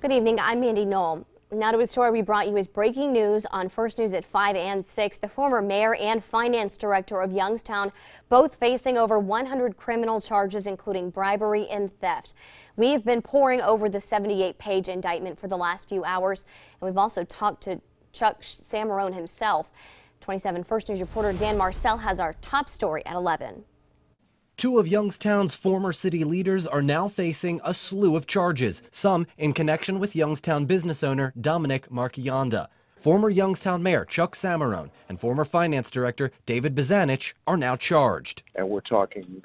Good evening, I'm Mandy Knoll. Now to a story we brought you as breaking news on First News at 5 and 6. The former mayor and finance director of Youngstown, both facing over 100 criminal charges, including bribery and theft. We've been poring over the 78-page indictment for the last few hours, and we've also talked to Chuck Samarone himself. 27 First News reporter Dan Marcel has our top story at 11. Two of Youngstown's former city leaders are now facing a slew of charges, some in connection with Youngstown business owner Dominic Marchionda. Former Youngstown Mayor Chuck Samarone and former Finance Director David Bazanich are now charged. And we're talking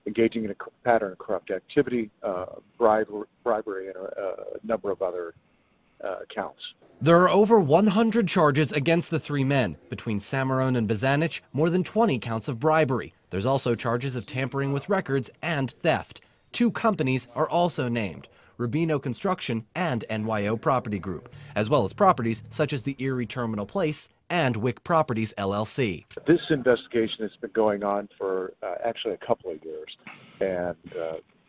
engaging in a pattern of corrupt activity, bribery, and a number of other counts. There are over 100 charges against the three men. Between Samarone and Bazanich, more than 20 counts of bribery. There's also charges of tampering with records and theft. Two companies are also named, Rubino Construction and NYO Property Group, as well as properties such as the Erie Terminal Place and Wick Properties, LLC. This investigation has been going on for actually a couple of years, and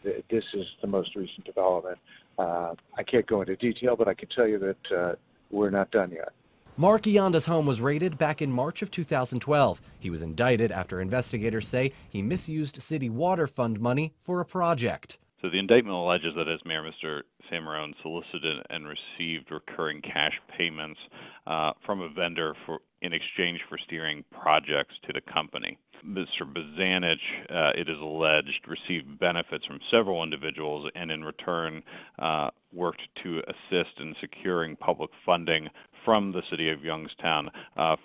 this is the most recent development. I can't go into detail, but I can tell you that we're not done yet. Marchionda's home was raided back in March of 2012. He was indicted after investigators say he misused city water fund money for a project. So the indictment alleges that as mayor, Mr. Samarone solicited and received recurring cash payments from a vendor in exchange for steering projects to the company. Mr. Bazanich, it is alleged, received benefits from several individuals and in return worked to assist in securing public funding from the city of Youngstown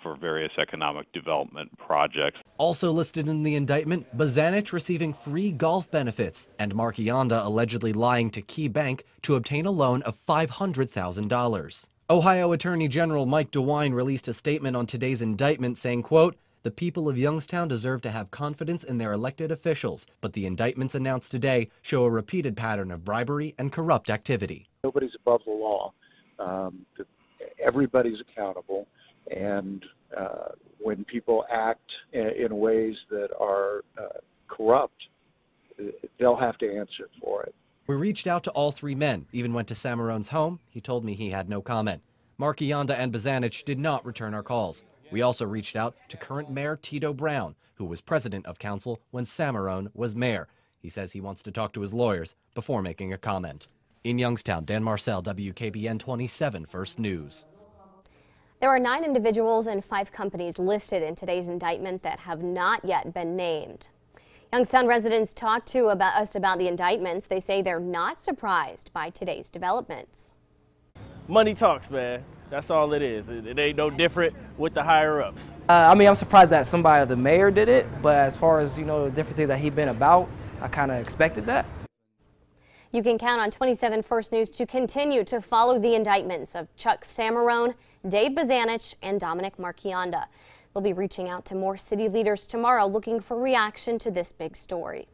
for various economic development projects. Also listed in the indictment, Bazanich receiving free golf benefits and Marchionda allegedly lying to Key Bank to obtain a loan of $500,000. Ohio Attorney General Mike DeWine released a statement on today's indictment saying, quote, "The people of Youngstown deserve to have confidence in their elected officials, but the indictments announced today show a repeated pattern of bribery and corrupt activity." Nobody's above the law. Everybody's accountable, and when people act in ways that are corrupt, they'll have to answer for it. We reached out to all three men, even went to Samarone's home. He told me he had no comment. Marchionda and Bazanich did not return our calls. We also reached out to current Mayor Tito Brown, who was president of council when Samarone was mayor. He says he wants to talk to his lawyers before making a comment. In Youngstown, Dan Marcel, WKBN 27 First News. There are 9 individuals and 5 companies listed in today's indictment that have not yet been named. Youngstown residents talked to us about the indictments. They say they're not surprised by today's developments. Money talks, man. That's all it is. It ain't no different with the higher-ups. I mean, I'm surprised that somebody, the mayor, did it, but as far as, you know, the different things that he's been about, I kind of expected that. You can count on 27 First News to continue to follow the indictments of Chuck Samarone, Dave Bazanich, and Dominic Marchionda. We'll be reaching out to more city leaders tomorrow looking for reaction to this big story.